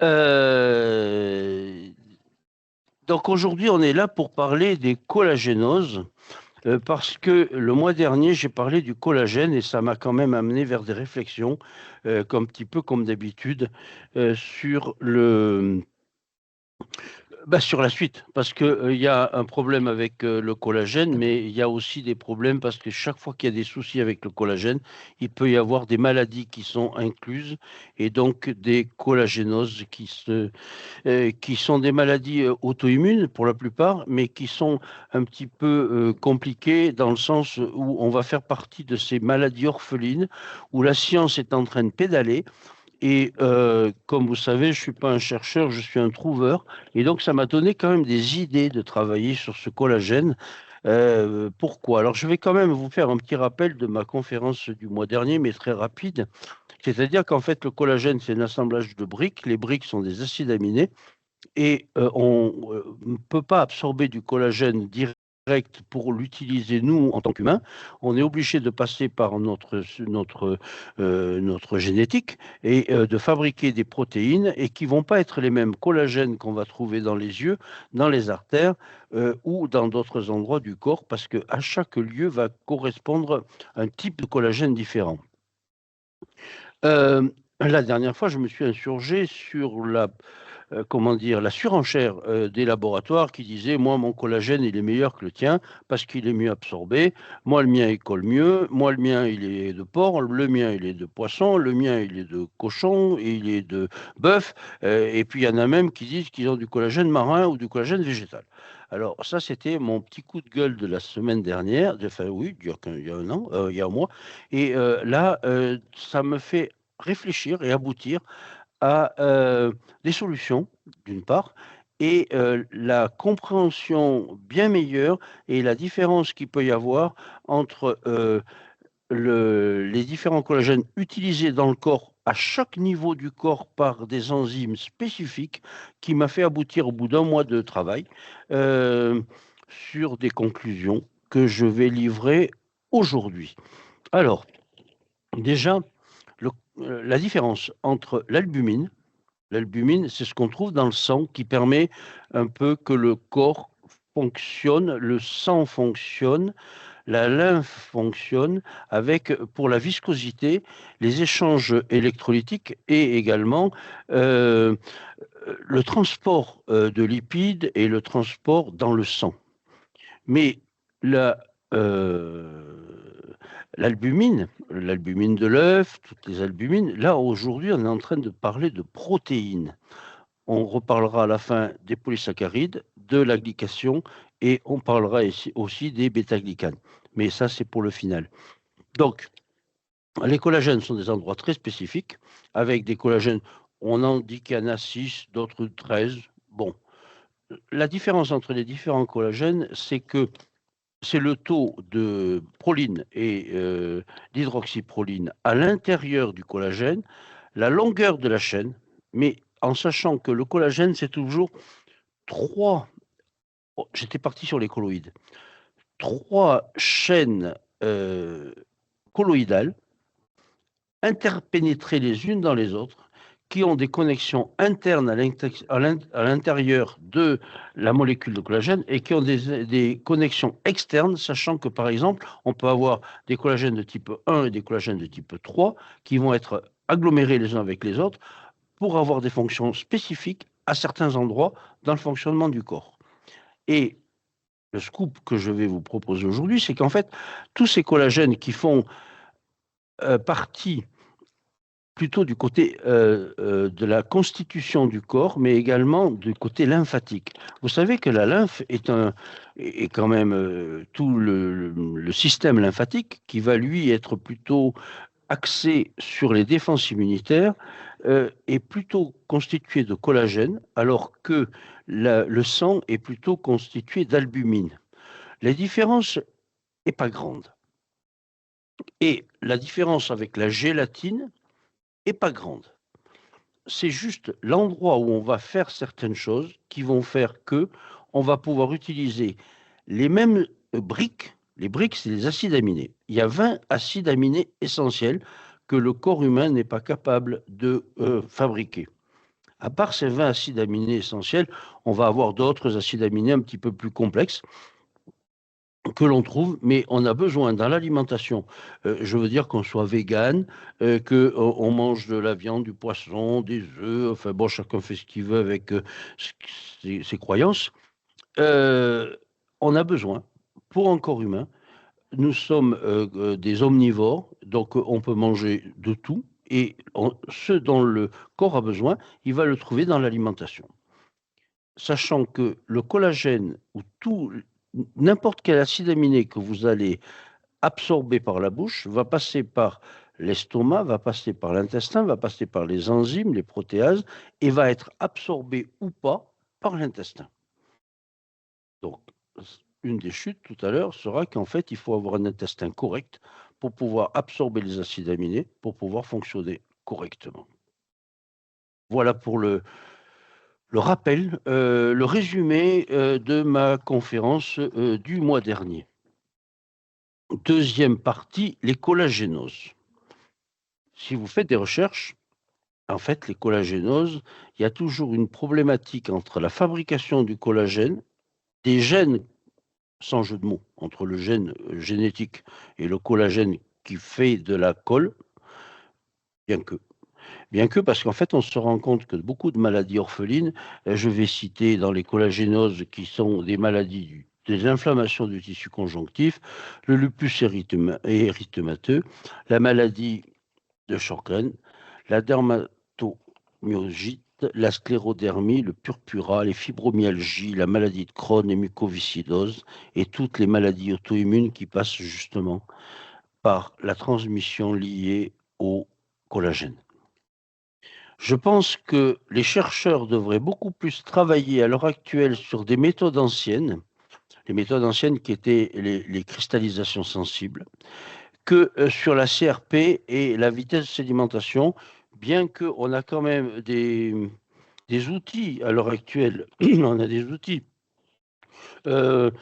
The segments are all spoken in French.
Euh, donc aujourd'hui, on est là pour parler des collagénoses, parce que le mois dernier, j'ai parlé du collagène et ça m'a quand même amené vers des réflexions, un petit peu comme d'habitude, sur sur la suite, parce que, il y a un problème avec le collagène, mais il y a aussi des problèmes parce que chaque fois qu'il y a des soucis avec le collagène, il peut y avoir des maladies qui sont incluses et donc des collagénoses qui sont des maladies auto-immunes pour la plupart, mais qui sont un petit peu compliquées dans le sens où on va faire partie de ces maladies orphelines où la science est en train de pédaler et comme vous savez, je ne suis pas un chercheur, je suis un trouveur. Et donc, ça m'a donné quand même des idées de travailler sur ce collagène. Pourquoi? Alors, je vais quand même vous faire un petit rappel de ma conférence du mois dernier, mais très rapide. C'est-à-dire qu'en fait, le collagène, c'est un assemblage de briques. Les briques sont des acides aminés et on ne peut pas absorber du collagène direct pour l'utiliser nous en tant qu'humains. On est obligé de passer par notre génétique et de fabriquer des protéines et qui vont pas être les mêmes collagènes qu'on va trouver dans les yeux, dans les artères ou dans d'autres endroits du corps parce que à chaque lieu va correspondre un type de collagène différent. La dernière fois, je me suis insurgé sur comment dire, la surenchère des laboratoires qui disaient, moi, mon collagène, il est meilleur que le tien parce qu'il est mieux absorbé. Moi, le mien, il colle mieux. Moi, le mien, il est de porc. Le mien, il est de poisson. Le mien, il est de cochon. Et il est de bœuf. Et puis, il y en a même qui disent qu'ils ont du collagène marin ou du collagène végétal. Alors, ça, c'était mon petit coup de gueule de la semaine dernière, enfin, oui, il y a un an, il y a un mois. Et là, ça me fait réfléchir et aboutir à des solutions, d'une part, et la compréhension bien meilleure et la différence qu'il peut y avoir entre les différents collagènes utilisés dans le corps à chaque niveau du corps par des enzymes spécifiques qui m'a fait aboutir au bout d'un mois de travail euh, sur des conclusions que je vais livrer aujourd'hui. Alors, déjà, le- la différence entre l'albumine. L'albumine, c'est ce qu'on trouve dans le sang qui permet un peu que le corps fonctionne, le sang fonctionne, la lymphe fonctionne avec, pour la viscosité, les échanges électrolytiques et également euh, le transport de lipides et le transport dans le sang. Mais la, l'albumine de l'œuf, toutes les albumines, là aujourd'hui on est en train de parler de protéines. On reparlera à la fin des polysaccharides, de la glycation et on parlera aussi des bêta-glycanes. Mais ça, c'est pour le final. Donc, les collagènes sont des endroits très spécifiques, avec des collagènes, on en dit qu'il y en a 6, d'autres 13. Bon, la différence entre les différents collagènes, c'est que c'est le taux de proline et d'hydroxyproline à l'intérieur du collagène, la longueur de la chaîne, mais en sachant que le collagène, c'est toujours trois, j'étais parti sur les colloïdes, trois chaînes colloïdales interpénétrées les unes dans les autres, qui ont des connexions internes à l'intérieur de la molécule de collagène et qui ont des connexions externes, sachant que, par exemple, on peut avoir des collagènes de type 1 et des collagènes de type 3 qui vont être agglomérés les uns avec les autres pour avoir des fonctions spécifiques à certains endroits dans le fonctionnement du corps. Et le scoop que je vais vous proposer aujourd'hui, c'est qu'en fait, tous ces collagènes qui font partie plutôt du côté de la constitution du corps, mais également du côté lymphatique. Vous savez que la lymphe est quand même tout le système lymphatique qui va lui être plutôt axé sur les défenses immunitaires, est plutôt constitué de collagène, alors que le sang est plutôt constitué d'albumine. La différence n'est pas grande. Et la différence avec la gélatine n'est pas grande. C'est juste l'endroit où on va faire certaines choses qui vont faire que on va pouvoir utiliser les mêmes briques. Les briques, c'est les acides aminés. Il y a 20 acides aminés essentiels que le corps humain n'est pas capable de fabriquer. À part ces 20 acides aminés essentiels, on va avoir d'autres acides aminés un petit peu plus complexes que l'on trouve, mais on a besoin dans l'alimentation, je veux dire qu'on soit vegan, qu'on mange de la viande, du poisson, des œufs, enfin bon, chacun fait ce qu'il veut avec ses croyances. Euh, on a besoin, pour un corps humain, nous sommes des omnivores, donc on peut manger de tout, et ce dont le corps a besoin, il va le trouver dans l'alimentation. Sachant que le collagène ou n'importe quel acide aminé que vous allez absorber par la bouche va passer par l'estomac, va passer par l'intestin, va passer par les enzymes, les protéases, et va être absorbé ou pas par l'intestin. Donc, une des chutes tout à l'heure sera qu'en fait, il faut avoir un intestin correct pour pouvoir absorber les acides aminés, pour pouvoir fonctionner correctement. Voilà pour le rappel, le résumé de ma conférence du mois dernier. Deuxième partie, les collagénoses. Si vous faites des recherches, en fait, les collagénoses, il y a toujours une problématique entre la fabrication du collagène, des gènes, sans jeu de mots, entre le gène génétique et le collagène qui fait de la colle, bien que. Bien que, parce qu'en fait, on se rend compte que beaucoup de maladies orphelines, je vais citer dans les collagénoses qui sont des maladies, des inflammations du tissu conjonctif, le lupus érythémateux, la maladie de Sjögren, la dermatomyosite, la sclérodermie, le purpura, les fibromyalgies, la maladie de Crohn et mucoviscidose, et toutes les maladies auto-immunes qui passent justement par la transmission liée au collagène. Je pense que les chercheurs devraient beaucoup plus travailler à l'heure actuelle sur des méthodes anciennes, les méthodes anciennes qui étaient les cristallisations sensibles, que sur la CRP et la vitesse de sédimentation, bien qu'on a quand même des outils à l'heure actuelle, on a des outils euh,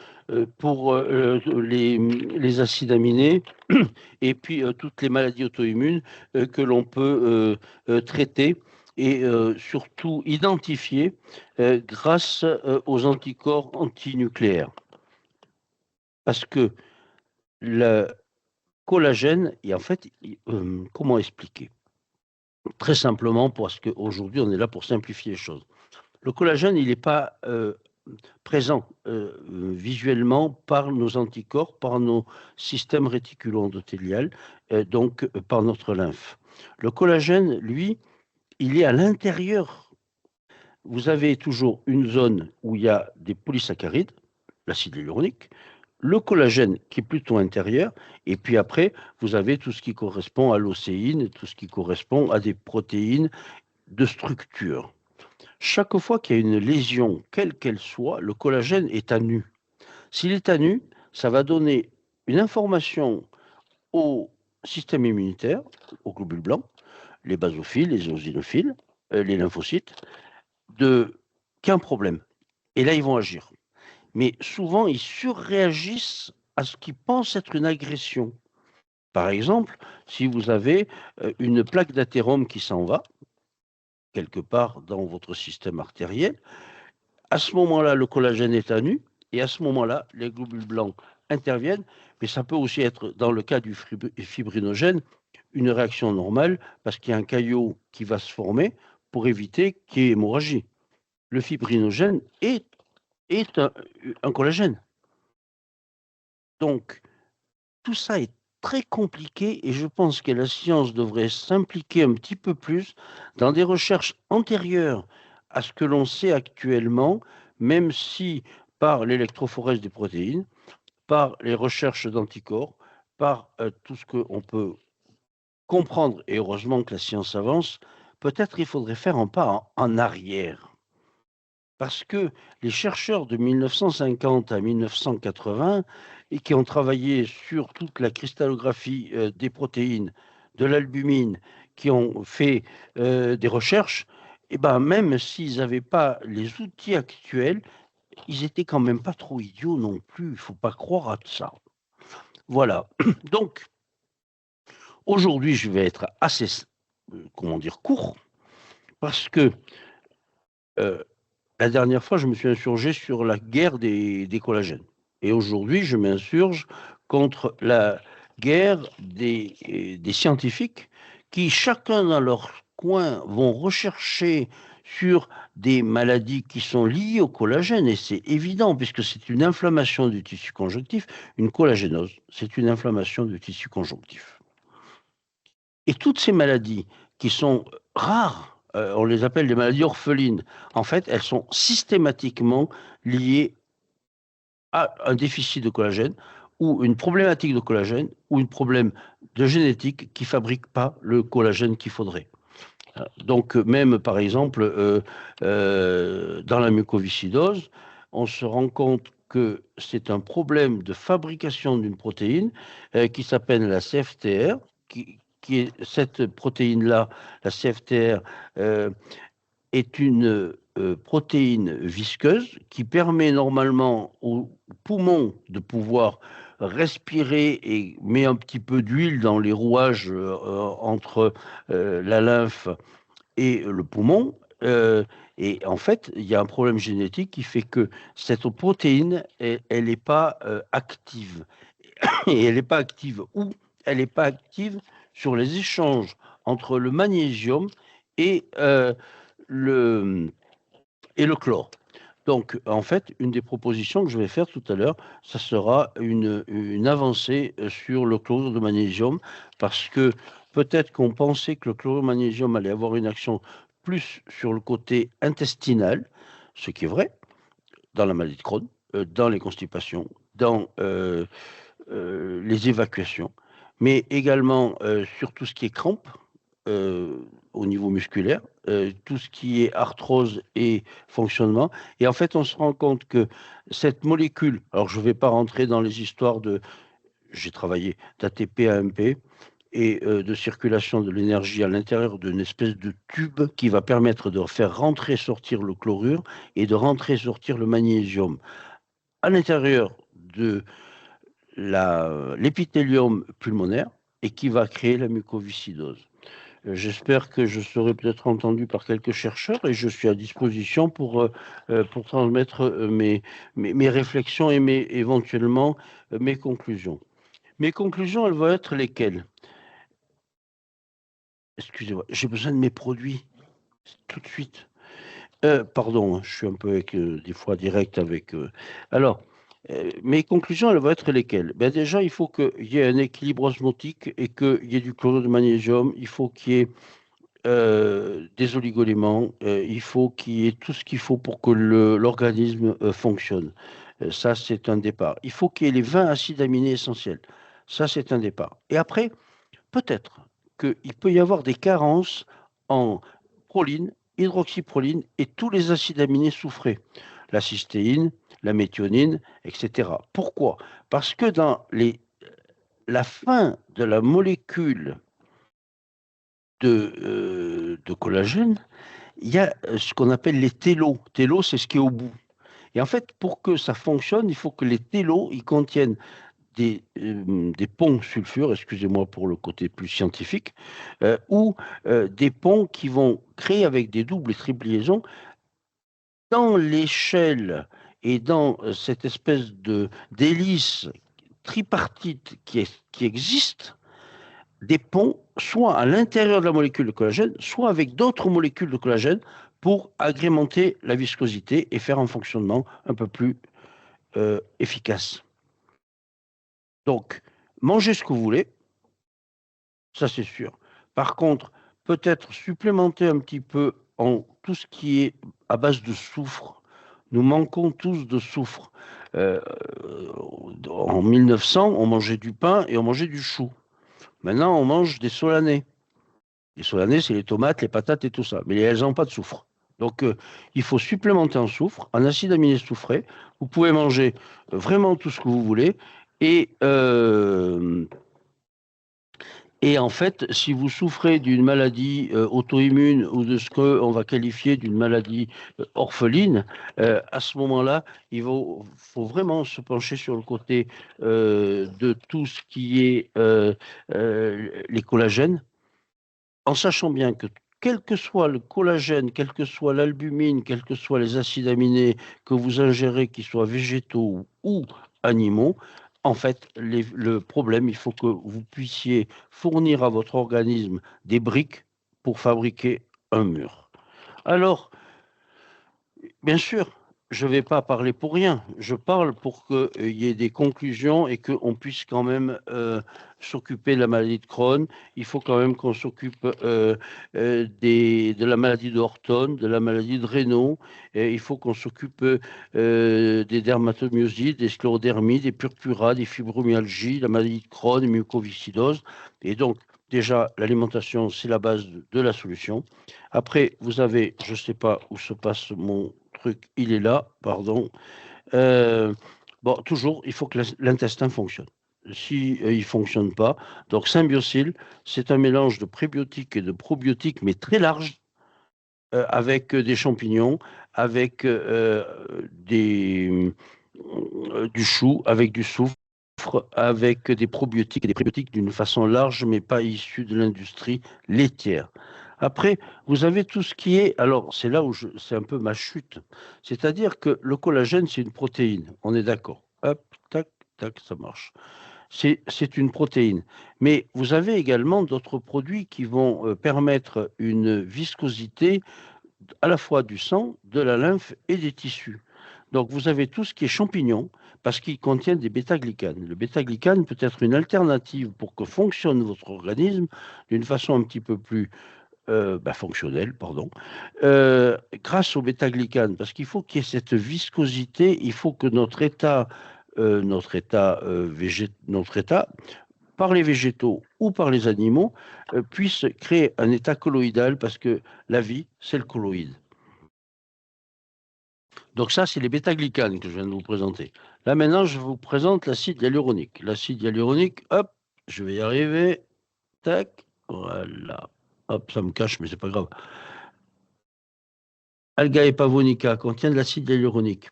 pour les acides aminés et puis toutes les maladies auto-immunes que l'on peut traiter et surtout identifier grâce aux anticorps antinucléaires. Parce que le collagène, et en fait, comment expliquer? Très simplement, parce qu'aujourd'hui, on est là pour simplifier les choses. Le collagène, il n'est pas présent visuellement par nos anticorps, par nos systèmes réticulo-endothéliales, donc par notre lymphe. Le collagène, lui, il est à l'intérieur. Vous avez toujours une zone où il y a des polysaccharides, l'acide hyaluronique, le collagène qui est plutôt intérieur, et puis après, vous avez tout ce qui correspond à l'océine, tout ce qui correspond à des protéines de structure. Chaque fois qu'il y a une lésion, quelle qu'elle soit, le collagène est à nu. S'il est à nu, ça va donner une information au système immunitaire, aux globules blancs, les basophiles, les eosinophiles, les lymphocytes, qu'il y a un problème. Et là, ils vont agir. Mais souvent, ils surréagissent à ce qu'ils pensent être une agression. Par exemple, si vous avez une plaque d'athérome qui s'en va, quelque part dans votre système artériel, à ce moment-là, le collagène est à nu, et à ce moment-là, les globules blancs interviennent, mais ça peut aussi être, dans le cas du fibrinogène, une réaction normale, parce qu'il y a un caillot qui va se former pour éviter qu'il y ait hémorragie. Le fibrinogène est un collagène. Donc, tout ça est très compliqué et je pense que la science devrait s'impliquer un petit peu plus dans des recherches antérieures à ce que l'on sait actuellement, même si par l'électrophorèse des protéines, par les recherches d'anticorps, par tout ce qu'on peut comprendre, et heureusement que la science avance, peut-être il faudrait faire un pas en arrière. Parce que les chercheurs de 1950 à 1980 et qui ont travaillé sur toute la cristallographie des protéines, de l'albumine, qui ont fait des recherches, et ben même s'ils n'avaient pas les outils actuels, ils étaient quand même pas trop idiots non plus. Il ne faut pas croire à ça. Voilà. Donc, aujourd'hui, je vais être assez, comment dire, court, parce que la dernière fois, je me suis insurgé sur la guerre des collagènes. Et aujourd'hui, je m'insurge contre la guerre des scientifiques qui, chacun dans leur coin, vont rechercher sur des maladies qui sont liées au collagène. Et c'est évident, puisque c'est une inflammation du tissu conjonctif, une collagénose, c'est une inflammation du tissu conjonctif. Et toutes ces maladies qui sont rares, on les appelle des maladies orphelines, en fait, elles sont systématiquement liées à un déficit de collagène ou une problématique de collagène ou un problème de génétique qui ne fabrique pas le collagène qu'il faudrait. Donc, même par exemple, dans la mucoviscidose, on se rend compte que c'est un problème de fabrication d'une protéine qui s'appelle la CFTR, qui est cette protéine-là, la CFTR, est une protéine visqueuse qui permet normalement aux poumons de pouvoir respirer et met un petit peu d'huile dans les rouages entre la lymphe et le poumon. Et en fait, il y a un problème génétique qui fait que cette protéine, elle n'est pas active. Et elle n'est pas active où? Elle n'est pas active sur les échanges entre le magnésium et, et le chlore. Donc, en fait, une des propositions que je vais faire tout à l'heure, ça sera une avancée sur le chlorure de magnésium, parce que peut-être qu'on pensait que le chlorure de magnésium allait avoir une action plus sur le côté intestinal, ce qui est vrai, dans la maladie de Crohn, dans les constipations, dans les évacuations, mais également sur tout ce qui est crampes, au niveau musculaire, tout ce qui est arthrose et fonctionnement. Et en fait, on se rend compte que cette molécule, alors je ne vais pas rentrer dans les histoires de, j'ai travaillé d'ATP à AMP et de circulation de l'énergie à l'intérieur d'une espèce de tube qui va permettre de faire rentrer, sortir le chlorure et de rentrer, sortir le magnésium à l'intérieur de l'épithélium pulmonaire et qui va créer la mucoviscidose. J'espère que je serai peut-être entendu par quelques chercheurs et je suis à disposition pour transmettre mes réflexions et éventuellement mes conclusions. Mes conclusions, elles vont être lesquelles? Excusez-moi, j'ai besoin de mes produits tout de suite. Pardon, je suis un peu avec, des fois direct avec. Alors, mes conclusions, elles vont être lesquelles? Ben déjà, il faut qu'il y ait un équilibre osmotique et qu'il y ait du chlorure de magnésium. Il faut qu'il y ait des oligoéléments, il faut qu'il y ait tout ce qu'il faut pour que l'organisme fonctionne. Ça, c'est un départ. Il faut qu'il y ait les 20 acides aminés essentiels. Ça, c'est un départ. Et après, peut-être qu'il peut y avoir des carences en proline, hydroxyproline et tous les acides aminés soufrés, la cystéine, la méthionine, etc. Pourquoi? Parce que dans la fin de la molécule de collagène, il y a ce qu'on appelle les télos. Télos, c'est ce qui est au bout. Et en fait, pour que ça fonctionne, il faut que les télos, ils contiennent des ponts sulfure, excusez-moi pour le côté plus scientifique, ou des ponts qui vont créer avec des doubles et triples liaisons dans l'échelle et dans cette espèce d'hélice tripartite qui existe, des ponts, soit à l'intérieur de la molécule de collagène, soit avec d'autres molécules de collagène pour agrémenter la viscosité et faire un fonctionnement un peu plus efficace. Donc, mangez ce que vous voulez, ça c'est sûr. Par contre, peut-être supplémenter un petit peu en tout ce qui est à base de soufre. Nous manquons tous de soufre. En 1900, on mangeait du pain et on mangeait du chou. Maintenant, on mange des solanés. Les solanés, c'est les tomates, les patates et tout ça. Mais elles n'ont pas de soufre. Donc, il faut supplémenter en soufre, en acide aminé soufré. Vous pouvez manger vraiment tout ce que vous voulez. Et en fait, si vous souffrez d'une maladie auto-immune ou de ce qu'on va qualifier d'une maladie orpheline, à ce moment-là, faut vraiment se pencher sur le côté de tout ce qui est les collagènes, en sachant bien que quel que soit le collagène, quel que soit l'albumine, quels que soient les acides aminés que vous ingérez, qu'ils soient végétaux ou animaux, en fait, le problème, il faut que vous puissiez fournir à votre organisme des briques pour fabriquer un mur. Alors, bien sûr, je ne vais pas parler pour rien. Je parle pour qu'il y ait des conclusions et qu'on puisse quand même s'occuper de la maladie de Crohn. Il faut quand même qu'on s'occupe de la maladie de Horton, de la maladie de Raynaud. Et il faut qu'on s'occupe des dermatomyosites, des sclérodermies, des purpuras, des fibromyalgies, la maladie de Crohn, des mucoviscidoses. Et donc, déjà, l'alimentation, c'est la base de la solution. Après, vous avez, je ne sais pas où se passe mon truc, il est là, pardon. Bon, toujours, il faut que l'intestin fonctionne. Si il ne fonctionne pas, donc Symbiocil, c'est un mélange de prébiotiques et de probiotiques, mais très large, avec des champignons, avec du chou, avec du soufre, avec des probiotiques et des prébiotiques d'une façon large, mais pas issus de l'industrie laitière. Après, vous avez tout ce qui est, alors c'est là où c'est un peu ma chute, c'est-à-dire que le collagène, c'est une protéine, on est d'accord. Hop, tac, tac, ça marche. C'est une protéine. Mais vous avez également d'autres produits qui vont permettre une viscosité à la fois du sang, de la lymphe et des tissus. Donc vous avez tout ce qui est champignons, parce qu'ils contiennent des bêta-glycanes. Le bêta-glycane peut être une alternative pour que fonctionne votre organisme d'une façon un petit peu plus fonctionnelle, pardon, grâce au bêta-glycane, parce qu'il faut qu'il y ait cette viscosité, il faut que notre état, par les végétaux ou par les animaux, puisse créer un état colloïdal, parce que la vie, c'est le colloïde. Donc ça, c'est les bêta-glycanes que je viens de vous présenter. Là, maintenant, je vous présente l'acide hyaluronique. L'acide hyaluronique, hop, je vais y arriver. Tac, voilà. Hop, ça me cache, mais c'est pas grave. Algae pavonica contient de l'acide hyaluronique.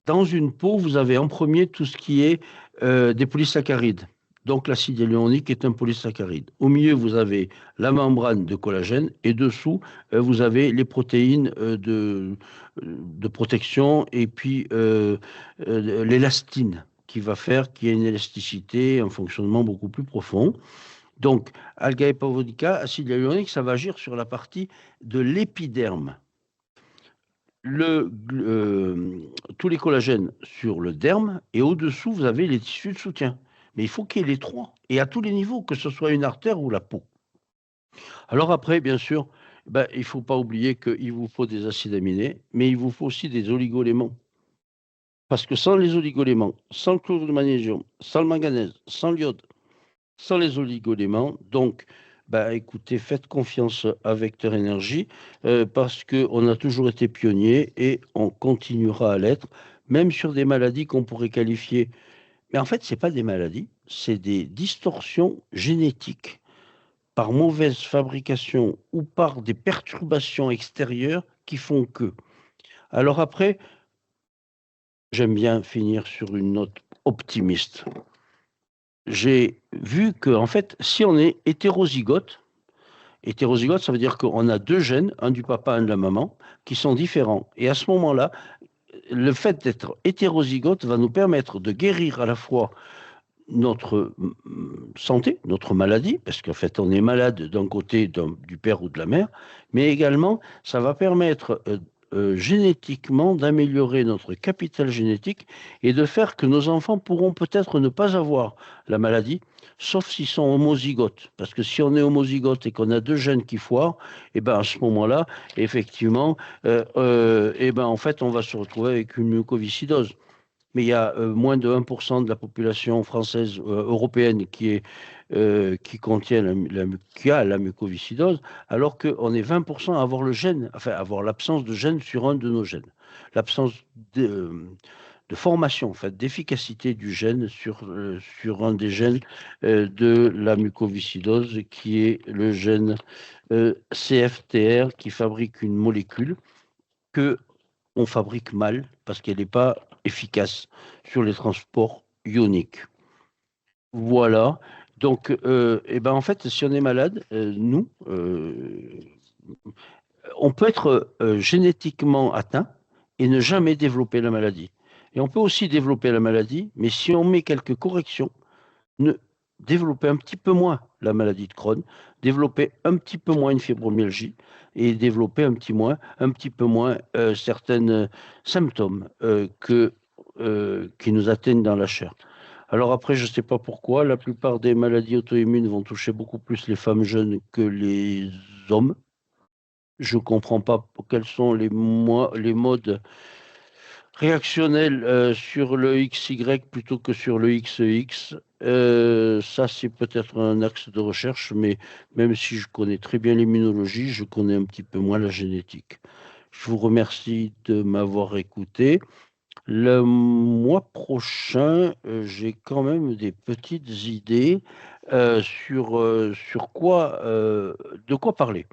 Dans une peau, vous avez en premier tout ce qui est des polysaccharides. Donc l'acide hyaluronique est un polysaccharide. Au milieu, vous avez la membrane de collagène et dessous, vous avez les protéines de protection et puis l'élastine qui va faire qu'il y a une élasticité, un fonctionnement beaucoup plus profond. Donc, algae pavonica, acide hyaluronique, ça va agir sur la partie de l'épiderme. Tous les collagènes sur le derme et au-dessous, vous avez les tissus de soutien. Mais il faut qu'il y ait les trois et à tous les niveaux, que ce soit une artère ou la peau. Alors après, bien sûr, il ne faut pas oublier qu'il vous faut des acides aminés, mais il vous faut aussi des oligoéléments. Parce que sans les oligoéléments, sans le chlorure de magnésium, sans le manganèse, sans l'iode, sans les oligoéléments, donc écoutez, faites confiance à Vecteur Énergie parce qu'on a toujours été pionnier et on continuera à l'être, même sur des maladies qu'on pourrait qualifier. Mais en fait, ce n'est pas des maladies, c'est des distorsions génétiques par mauvaise fabrication ou par des perturbations extérieures qui font que. Alors après, j'aime bien finir sur une note optimiste. J'ai vu que, en fait, si on est hétérozygote, ça veut dire qu'on a deux gènes, un du papa, un de la maman, qui sont différents. Et à ce moment-là, le fait d'être hétérozygote va nous permettre de guérir à la fois notre santé, notre maladie, parce qu'en fait, on est malade d'un côté du père ou de la mère, mais également, ça va permettre génétiquement d'améliorer notre capital génétique et de faire que nos enfants pourront peut-être ne pas avoir la maladie, sauf s'ils sont homozygotes. Parce que si on est homozygote et qu'on a deux gènes qui foirent, et ben à ce moment-là, effectivement, en fait, on va se retrouver avec une mucoviscidose. Mais il y a moins de 1% de la population française, européenne qui a la mucoviscidose, alors qu'on est 20% à avoir le gène, enfin avoir l'absence de gène sur un de nos gènes. L'absence de formation, en fait, d'efficacité du gène sur un des gènes de la mucoviscidose, qui est le gène CFTR, qui fabrique une molécule que on fabrique mal parce qu'elle n'est pas efficace sur les transports ioniques. Voilà. Donc, en fait, si on est malade, nous, on peut être génétiquement atteint et ne jamais développer la maladie. Et on peut aussi développer la maladie, mais si on met quelques corrections, ne développer un petit peu moins la maladie de Crohn, développer un petit peu moins une fibromyalgie et développer un petit peu moins certains symptômes qui nous atteignent dans la chair. Alors après, je ne sais pas pourquoi, la plupart des maladies auto-immunes vont toucher beaucoup plus les femmes jeunes que les hommes. Je ne comprends pas quels sont les modes réactionnels sur le XY plutôt que sur le XX. Ça, c'est peut-être un axe de recherche, mais même si je connais très bien l'immunologie, je connais un petit peu moins la génétique. Je vous remercie de m'avoir écouté. Le mois prochain, j'ai quand même des petites idées sur de quoi parler.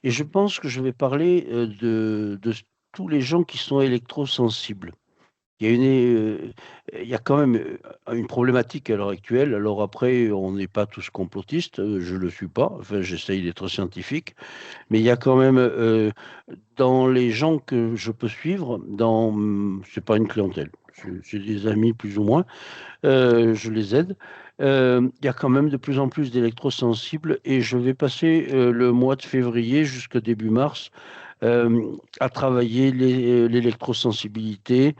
Et je pense que je vais parler de tous les gens qui sont électrosensibles. Il y a quand même une problématique à l'heure actuelle. Alors après, on n'est pas tous complotistes, je ne le suis pas, enfin j'essaye d'être scientifique, mais il y a quand même dans les gens que je peux suivre, c'est pas une clientèle, c'est des amis plus ou moins, je les aide. Il y a quand même de plus en plus d'électrosensibles et je vais passer le mois de février jusqu'au début mars à travailler l'électrosensibilité,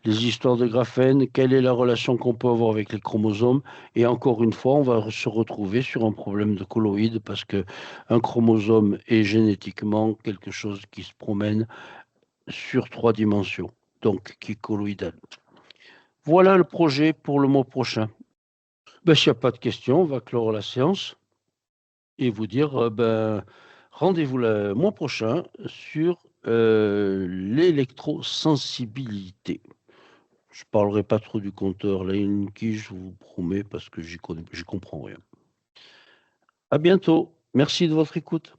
les histoires de graphène, quelle est la relation qu'on peut avoir avec les chromosomes. Et encore une fois, on va se retrouver sur un problème de colloïde parce que un chromosome est génétiquement quelque chose qui se promène sur 3 dimensions, donc qui est colloïdal. Voilà le projet pour le mois prochain. Ben, s'il n'y a pas de questions, on va clore la séance et vous dire rendez-vous le mois prochain sur l'électrosensibilité. Je ne parlerai pas trop du compteur Linky, je vous promets, parce que j'y comprends rien. À bientôt. Merci de votre écoute.